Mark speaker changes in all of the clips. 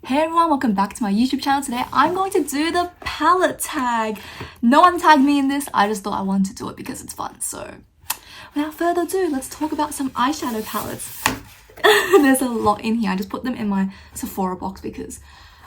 Speaker 1: Hey everyone, welcome back to my YouTube channel. Today I'm going to do the palette tag. No one tagged me in this, I just thought I wanted to do it because it's fun. So without further ado, let's talk about some eyeshadow palettes. There's a lot in here. I just put them in my Sephora box because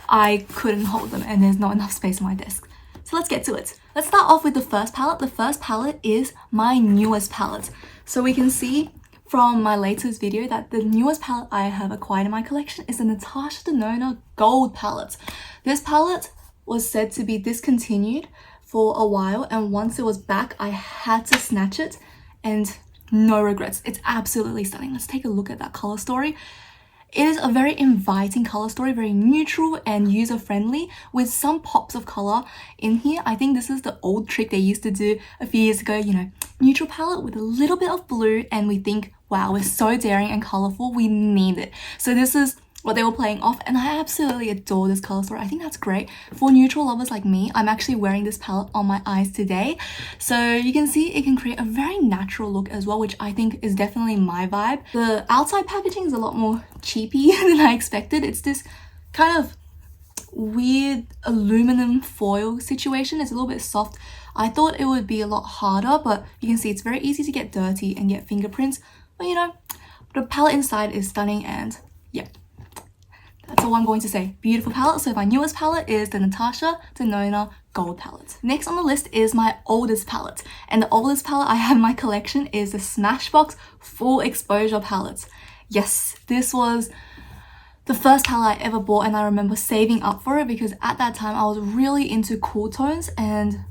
Speaker 1: I couldn't hold them and there's not enough space on my desk. So let's get to it. Let's start off with the first palette. The first palette is my newest palette. So we can see from my latest video that the newest palette I have acquired in my collection is the Natasha Denona Gold palette. This palette was said to be discontinued for a while, and once it was back, I had to snatch it and no regrets. It's absolutely stunning. Let's take a look at that color story. It is a very inviting color story, very neutral and user-friendly with some pops of color in here. I think this is the old trick they used to do a few years ago, you know, neutral palette with a little bit of blue, and we think, wow, we're so daring and colorful, we need it. So this is what they were playing off, and I absolutely adore this color story. I think that's great for neutral lovers like me. I'm actually wearing this palette on my eyes today, so you can see it can create a very natural look as well, which I think is definitely my vibe. The outside packaging is a lot more cheapy than I expected. It's this kind of weird aluminum foil situation. It's a little bit soft. I thought it would be a lot harder, but you can see it's very easy to get dirty and get fingerprints. But you know, the palette inside is stunning, and yeah, that's all I'm going to say. Beautiful palette. So my newest palette is the Natasha Denona Gold palette. Next on the list is my oldest palette, and the oldest palette I have in my collection is the Smashbox Full Exposure palette. Yes, this was the first palette I ever bought, and I remember saving up for it because at that time I was really into cool tones and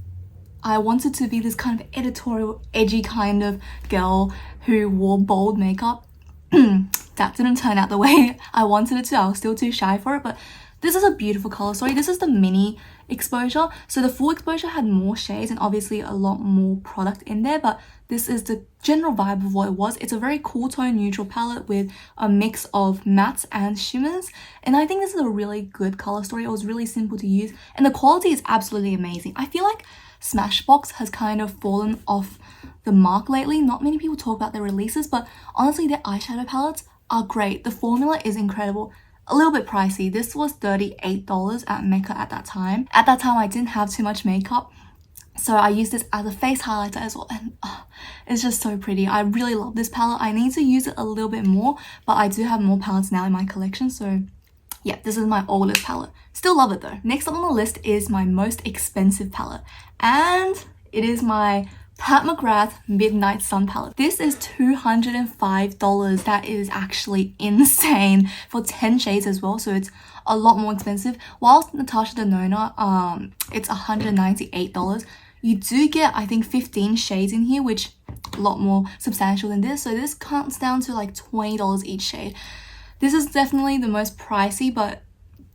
Speaker 1: I wanted to be this kind of editorial, edgy kind of girl who wore bold makeup. That didn't turn out the way I wanted it to. I was still too shy for it, but this is a beautiful color story. This is the mini exposure. So the full exposure had more shades and obviously a lot more product in there, but this is the general vibe of what it was. It's a very cool tone neutral palette with a mix of mattes and shimmers, and I think this is a really good color story. It was really simple to use and the quality is absolutely amazing. I feel like Smashbox has kind of fallen off the mark lately. Not many people talk about their releases, but honestly their eyeshadow palettes are great. The formula is incredible. A little bit pricey. This was $38 at Mecca at that time. At that time I didn't have too much makeup, so I used this as a face highlighter as well, and it's just so pretty. I really love this palette. I need to use it a little bit more, but I do have more palettes now in my collection, so yeah, this is my oldest palette. Still love it though. Next up on the list is my most expensive palette, and it is my McGrath Midnight Sun palette. This is $205. That is actually insane for 10 shades as well, so it's a lot more expensive. Whilst Natasha Denona, it's $198. You do get, I think, 15 shades in here, which a lot more substantial than this. So this comes down to like $20 each shade. This is definitely the most pricey but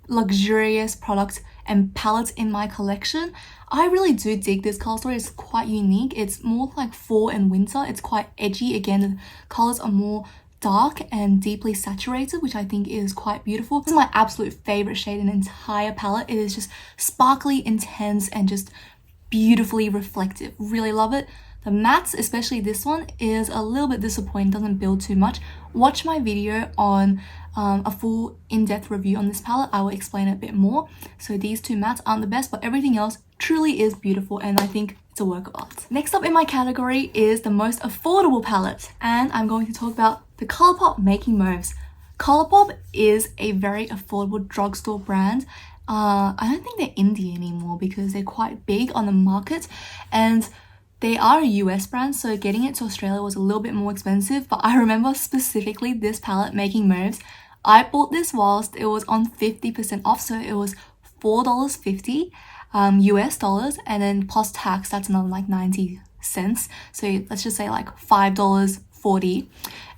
Speaker 1: luxurious product and palettes in my collection. I really do dig this color story. It's quite unique. It's more like fall and winter. It's quite edgy. Again, the colors are more dark and deeply saturated, which I think is quite beautiful. This is my absolute favorite shade in the entire palette. It is just sparkly, intense, and just beautifully reflective. Really love it. The mattes, especially this one, is a little bit disappointing, doesn't build too much. Watch my video on a full in-depth review on this palette. I will explain it a bit more. So these two mattes aren't the best, but everything else truly is beautiful, and I think it's a work of art. Next up in my category is the most affordable palette, and I'm going to talk about the Colourpop Making Mauves. Colourpop is a very affordable drugstore brand. I don't think they're indie anymore because they're quite big on the market, and they are a US brand, so getting it to Australia was a little bit more expensive, but I remember specifically this palette, Making Mauves. I bought this whilst it was on 50% off, so it was $4.50 US dollars, and then plus tax, that's another like 90 cents. So let's just say like $5.40.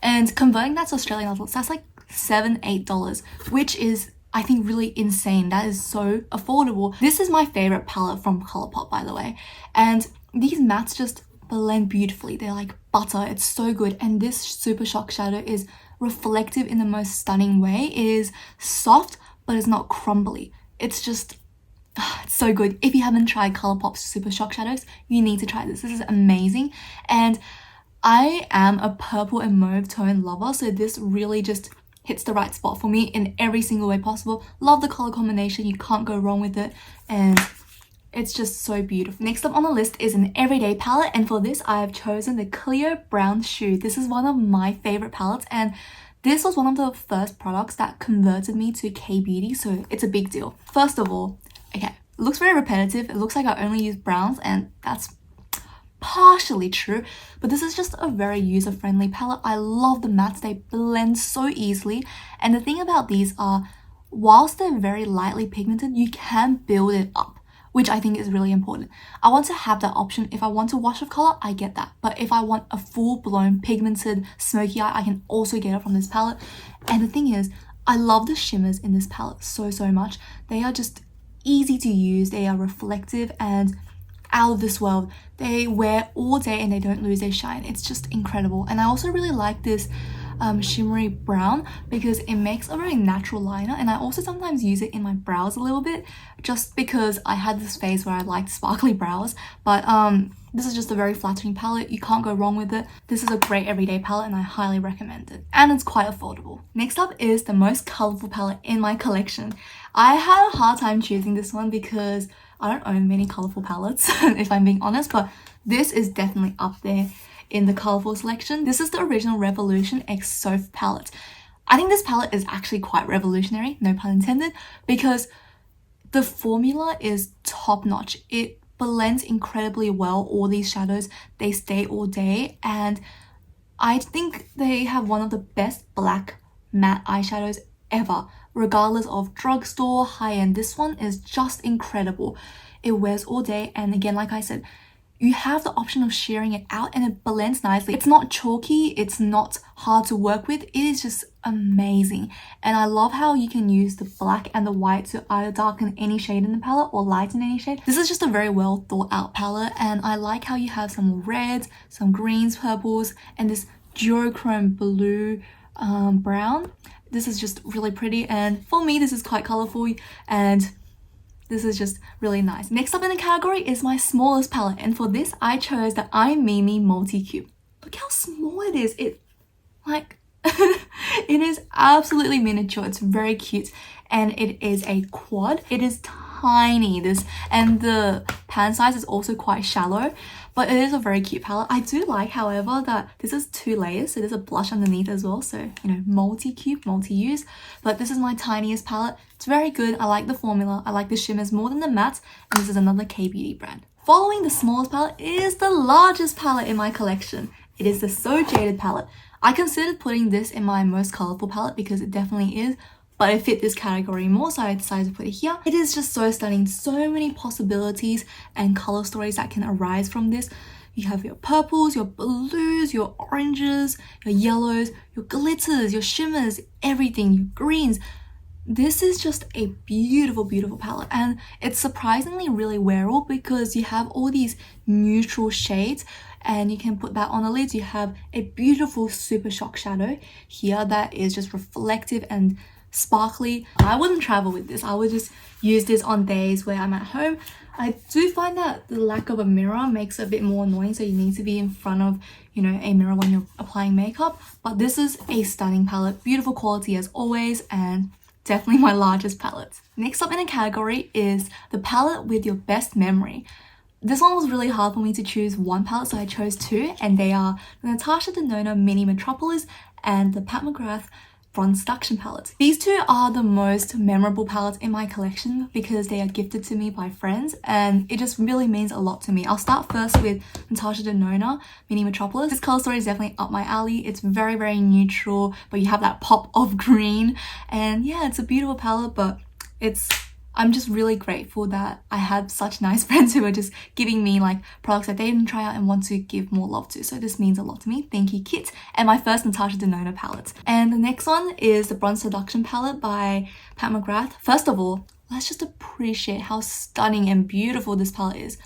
Speaker 1: And converting that to Australian dollars, that's like $7-8, which is, I think, really insane. That is so affordable. This is my favorite palette from Colourpop, by the way. And these mattes just blend beautifully. They're like butter. It's so good. And this Super Shock shadow is reflective in the most stunning way. It is soft, but it's not crumbly. It's just, it's so good. If you haven't tried Colourpop's Super Shock shadows, you need to try this. This is amazing. And I am a purple and mauve tone lover, so this really just hits the right spot for me in every single way possible. Love the color combination, you can't go wrong with it, and it's just so beautiful. Next up on the list is an everyday palette, and for this I have chosen the Clio Brown Choux. This is one of my favorite palettes, and this was one of the first products that converted me to K-beauty, so it's a big deal. First of all, okay, it looks very repetitive. It looks like I only use browns, and that's partially true, but this is just a very user-friendly palette. I love the mattes, they blend so easily, and the thing about these are, whilst they're very lightly pigmented, you can build it up, which I think is really important. I want to have that option. If I want to wash of color, I get that, but if I want a full-blown pigmented smoky eye, I can also get it from this palette. And the thing is, I love the shimmers in this palette so much. They are just easy to use, they are reflective and out of this world. They wear all day and they don't lose their shine. It's just incredible. And I also really like this shimmery brown because it makes a very natural liner, and I also sometimes use it in my brows a little bit just because I had this phase where I liked sparkly brows. But this is just a very flattering palette. You can't go wrong with it. This is a great everyday palette and I highly recommend it, and it's quite affordable. Next up is the most colorful palette in my collection. I had a hard time choosing this one because I don't own many colorful palettes if I'm being honest, but this is definitely up there in the colorful selection. This is the original Revolution X Soph palette. I think this palette is actually quite revolutionary, no pun intended, because the formula is top notch. It blends incredibly well, all these shadows, they stay all day, and I think they have one of the best black matte eyeshadows ever, regardless of drugstore, high-end. This one is just incredible. It wears all day, and again, like I said, you have the option of shearing it out and it blends nicely. It's not chalky, it's not hard to work with, it is just amazing. And I love how you can use the black and the white to either darken any shade in the palette or lighten any shade. This is just a very well thought out palette, and I like how you have some reds, some greens, purples, and this duochrome blue brown. This is just really pretty, and for me this is quite colorful, and this is just really nice. Next up in the category is my smallest palette, and for this I chose the iMimi Multi-Cube. Look how small it is. It is absolutely miniature. It's very cute, and it is a quad. It is tiny, and the pan size is also quite shallow, but it is a very cute palette. I do like, however, that this is 2 layers, so there's a blush underneath as well, so you know, multi-cube, multi-use. But this is my tiniest palette. It's very good. I like the formula, I like the shimmers more than the mattes, and this is another K-beauty brand. Following the smallest palette is the largest palette in my collection. It is the So Jaded palette. I considered putting this in my most colorful palette because it definitely is, but it fit this category more, so I decided to put it here. It is just so stunning, so many possibilities and color stories that can arise from this. You have your purples, your blues, your oranges, your yellows, your glitters, your shimmers, everything, your greens. This is just a beautiful, beautiful palette, and it's surprisingly really wearable because you have all these neutral shades, and you can put that on the lids. You have a beautiful Super Shock shadow here that is just reflective and sparkly. I wouldn't travel with this. I would just use this on days where I'm at home. I do find that the lack of a mirror makes it a bit more annoying, so you need to be in front of, you know, a mirror when you're applying makeup. But this is a stunning palette, beautiful quality as always, and definitely my largest palette. Next up in a category is the palette with your best memory. This one was really hard for me to choose one palette, so I chose 2, and they are the Natasha Denona Mini Metropolis and the Pat McGrath Seduction palette. These 2 are the most memorable palettes in my collection because they are gifted to me by friends, and it just really means a lot to me. I'll start first with Natasha Denona Mini Metropolis. This color story is definitely up my alley. It's very, very neutral, but you have that pop of green, and yeah, it's a beautiful palette, but I'm just really grateful that I had such nice friends who were just giving me like products that they didn't try out and want to give more love to. So this means a lot to me. Thank you, Kit. And my first Natasha Denona palette. And the next one is the Bronze Seduction palette by Pat McGrath. First of all, let's just appreciate how stunning and beautiful this palette is.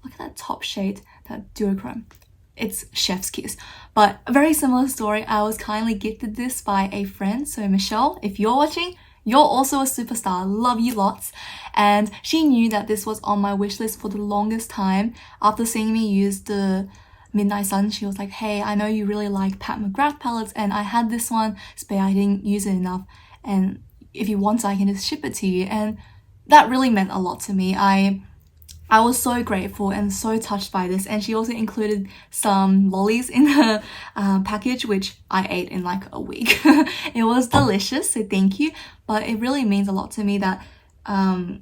Speaker 1: Look at that top shade, that duochrome. It's chef's kiss. But a very similar story. I was kindly gifted this by a friend. So Michelle, if you're watching, you're also a superstar. Love you lots. And she knew that this was on my wish list for the longest time after seeing me use the Midnight Sun, she was like, hey, I know you really like Pat McGrath palettes, and I had this one spare, I didn't use it enough, and if you want, I can just ship it to you. And that really meant a lot to me. I was so grateful and so touched by this, and she also included some lollies in her package, which I ate in like a week. It was delicious, so thank you. But it really means a lot to me that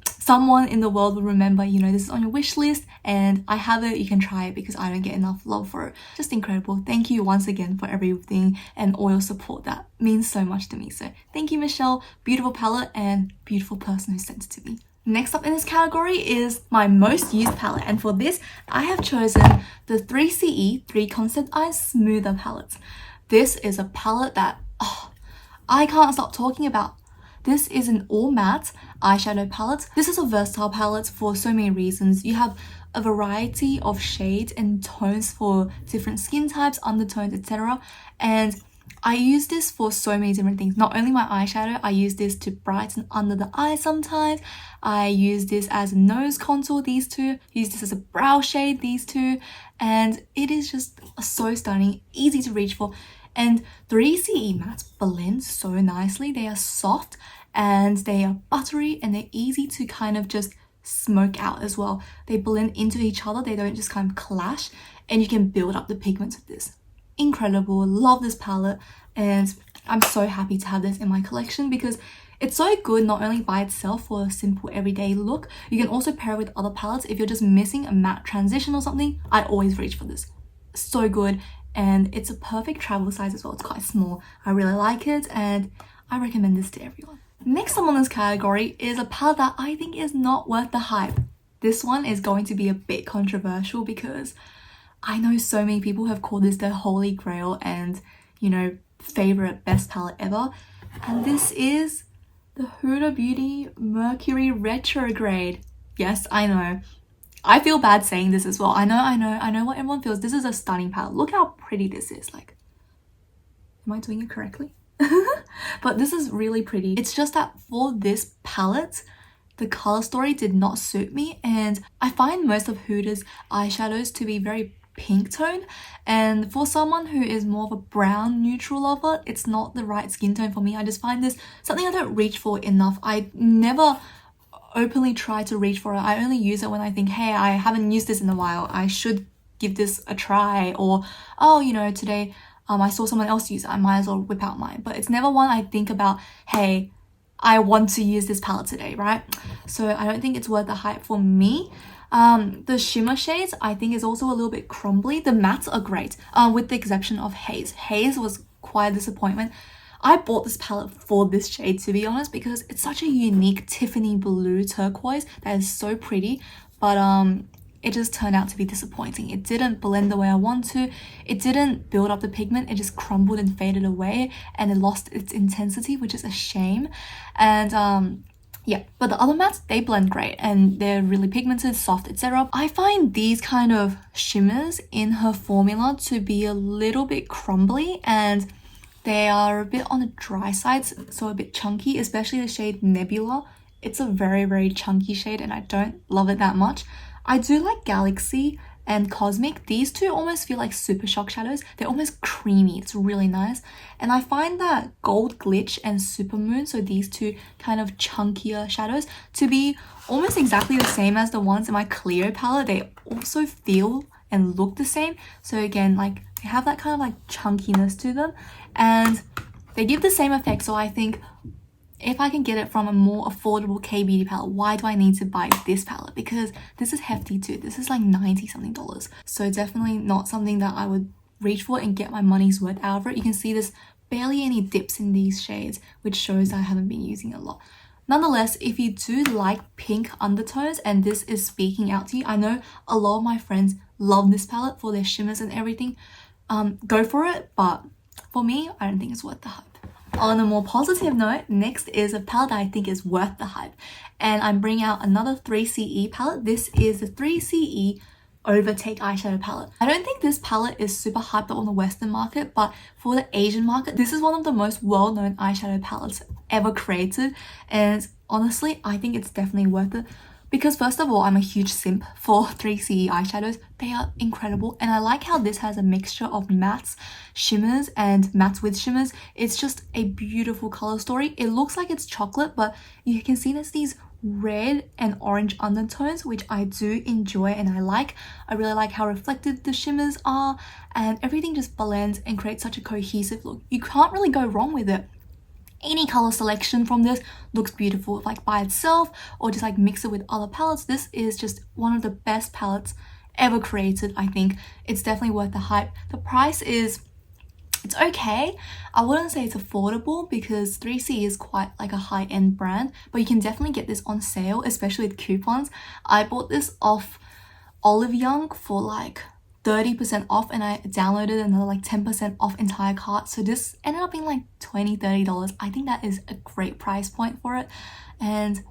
Speaker 1: someone in the world will remember, you know, this is on your wish list and I have it, you can try it, because I don't get enough love for it. Just incredible. Thank you once again for everything and all your support. That means so much to me. So thank you, Michelle. Beautiful palette and beautiful person who sent it to me. Next up in this category is my most used palette, and for this I have chosen the 3CE 3 Concept Eyes Smoother palettes. This is a palette that I can't stop talking about. This is an all matte eyeshadow palette. This is a versatile palette for so many reasons. You have a variety of shades and tones for different skin types, undertones, etc. And I use this for so many different things. Not only my eyeshadow, I use this to brighten under the eye sometimes. I use this as a nose contour, these two. Use this as a brow shade, these two. And it is just so stunning, easy to reach for. And 3CE mattes blend so nicely. They are soft and they are buttery and they're easy to kind of just smoke out as well. They blend into each other. They don't just kind of clash, and you can build up the pigments with this. Incredible. Love this palette, and I'm so happy to have this in my collection because it's so good not only by itself for a simple everyday look. You can also pair it with other palettes. If you're just missing a matte transition or something, I always reach for this. So good, and it's a perfect travel size as well. It's quite small. I really like it and I recommend this to everyone. Next up on this category is a palette that I think is not worth the hype. This one is going to be a bit controversial because I know so many people have called this their holy grail and, you know, favorite best palette ever. And this is the Huda Beauty Mercury Retrograde. Yes, I know. I feel bad saying this as well. I know what everyone feels. This is a stunning palette. Look how pretty this is. Like, am I doing it correctly? But this is really pretty. It's just that for this palette, the color story did not suit me, and I find most of Huda's eyeshadows to be very pink tone, and for someone who is more of a brown neutral lover, it's not the right skin tone for me. I just find this something I don't reach for enough. I never openly try to reach for it. I only use it when I think, hey, I haven't used this in a while, I should give this a try, or oh, you know, today I saw someone else use it, I might as well whip out mine. But it's never one I think about, hey, I want to use this palette today, right? So I don't think it's worth the hype for me. The shimmer shades I think is also a little bit crumbly. The mattes are great, with the exception of Haze. Haze was quite a disappointment. I bought this palette for this shade, to be honest, because it's such a unique Tiffany blue turquoise that is so pretty, but it just turned out to be disappointing. It didn't blend the way I want to. It didn't build up the pigment. It just crumbled and faded away, and it lost its intensity, which is a shame. And yeah, but the other mattes, they blend great and they're really pigmented, soft, etc. I find these kind of shimmers in her formula to be a little bit crumbly, and they are a bit on the dry side, so a bit chunky, especially the shade Nebula. It's a very, very chunky shade and I don't love it that much. I do like Galaxy and Cosmic. These two almost feel like Super Shock shadows. They're almost creamy. It's really nice. And I find that Gold Glitch and Supermoon, so these two kind of chunkier shadows, to be almost exactly the same as the ones in my Clio palette. They also feel and look the same. So again, like, they have that kind of like chunkiness to them and they give the same effect. So I think if I can get it from a more affordable K-beauty palette, why do I need to buy this palette? Because this is hefty too. This is like $90 something. So definitely not something that I would reach for and get my money's worth out of it. You can see there's barely any dips in these shades, which shows I haven't been using it a lot. Nonetheless, if you do like pink undertones and this is speaking out to you, I know a lot of my friends love this palette for their shimmers and everything. Go for it, but for me, I don't think it's worth the hype. On a more positive note, next is a palette that I think is worth the hype, and I'm bringing out another 3CE palette. This is the 3CE Overtake eyeshadow palette. I don't think this palette is super hyped up on the Western market, but for the Asian market, this is one of the most well-known eyeshadow palettes ever created, and honestly, I think it's definitely worth it. Because first of all, I'm a huge simp for 3CE eyeshadows. They are incredible, and I like how this has a mixture of mattes, shimmers, and mattes with shimmers. It's just a beautiful color story. It looks like it's chocolate, but you can see there's these red and orange undertones, which I do enjoy and I like. I really like how reflective the shimmers are, and everything just blends and creates such a cohesive look. You can't really go wrong with it. Any color selection from this looks beautiful, like by itself or just like mix it with other palettes. This is just one of the best palettes ever created. I think it's definitely worth the hype. The price is, it's okay. I wouldn't say it's affordable because 3CE is quite like a high-end brand, but you can definitely get this on sale, especially with coupons. I bought this off Olive Young for like 30% off, and I downloaded another like 10% off entire cart, so this ended up being like $20-30. I think that is a great price point for it, and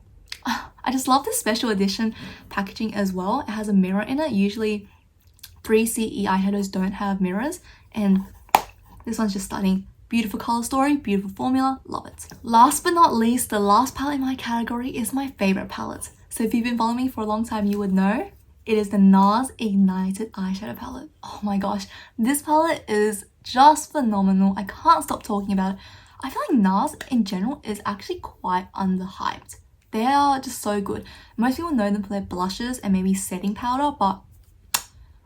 Speaker 1: I just love the special edition packaging as well. It has a mirror in it. Usually 3CE eyeshadows don't have mirrors, and this one's just stunning. Beautiful color story, beautiful formula, love it. Last but not least, the last palette in my category is my favorite palette. So if you've been following me for a long time, you would know it is the NARS Ignited eyeshadow palette. Oh my gosh, this palette is just phenomenal. I can't stop talking about it. I feel like NARS in general is actually quite underhyped. They are just so good. Most people know them for their blushes and maybe setting powder, but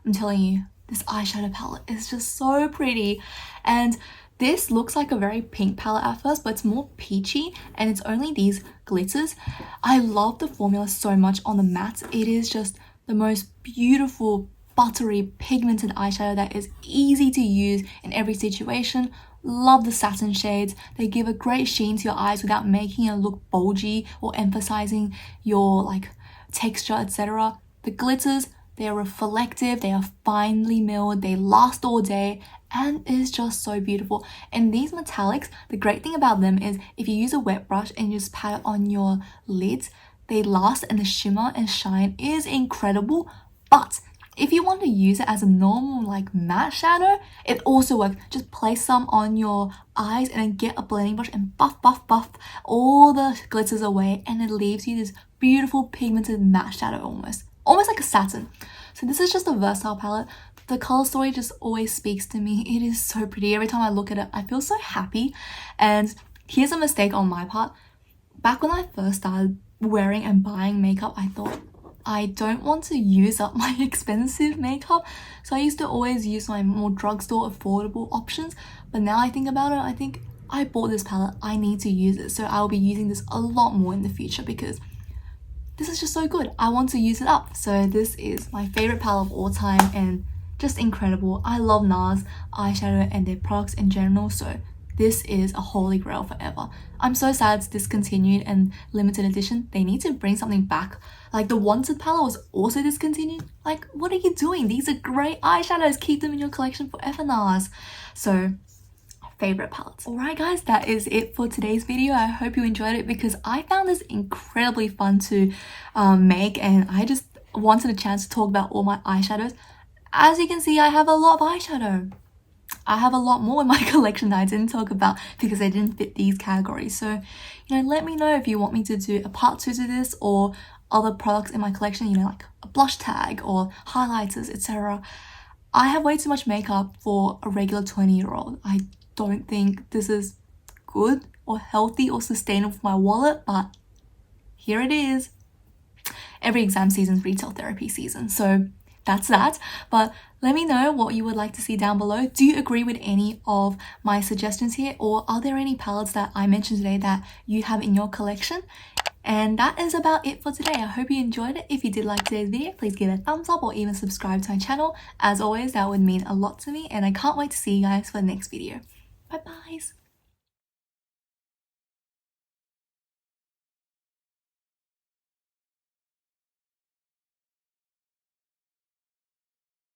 Speaker 1: I'm telling you, this eyeshadow palette is just so pretty. And this looks like a very pink palette at first, but it's more peachy, and it's only these glitters. I love the formula so much on the mattes. It is just the most beautiful, buttery, pigmented eyeshadow that is easy to use in every situation. Love the satin shades. They give a great sheen to your eyes without making it look bulgy or emphasizing your like texture, etc. The glitters, they are reflective, they are finely milled, they last all day, and is just so beautiful. And these metallics, the great thing about them is if you use a wet brush and you just pat it on your lids, they last, and the shimmer and shine is incredible. But if you want to use it as a normal like matte shadow, it also works. Just place some on your eyes and then get a blending brush and buff all the glitters away, and it leaves you this beautiful pigmented matte shadow, almost like a satin. So this is just a versatile palette. The color story just always speaks to me. It is so pretty. Every time I look at it, I feel so happy. And here's a mistake on my part. Back when I first started wearing and buying makeup, I thought I don't want to use up my expensive makeup, so I used to always use my more drugstore affordable options. But now I think about it, I think I bought this palette, I need to use it, so I'll be using this a lot more in the future because this is just so good. I want to use it up. So this is my favorite palette of all time and just incredible. I love NARS eyeshadow and their products in general, so this is a holy grail forever. I'm so sad it's discontinued and limited edition. They need to bring something back. Like the Wanted palette was also discontinued. Like, what are you doing? These are great eyeshadows. Keep them in your collection forever, NARS. So, favorite palettes. Alright guys, that is it for today's video. I hope you enjoyed it because I found this incredibly fun to make, and I just wanted a chance to talk about all my eyeshadows. As you can see, I have a lot of eyeshadow. I have a lot more in my collection that I didn't talk about because they didn't fit these categories. So, you know, let me know if you want me to do a part 2 to this or other products in my collection, you know, like a blush tag or highlighters, etc. I have way too much makeup for a regular 20-year-old. I don't think this is good or healthy or sustainable for my wallet, but here it is. Every exam season is retail therapy season, so that's that. But let me know what you would like to see down below. Do you agree with any of my suggestions here, or are there any palettes that I mentioned today that you have in your collection? And that is about it for today. I hope you enjoyed it. If you did like today's video, please give it a thumbs up or even subscribe to my channel. As always, that would mean a lot to me, and I can't wait to see you guys for the next video. Bye-bye.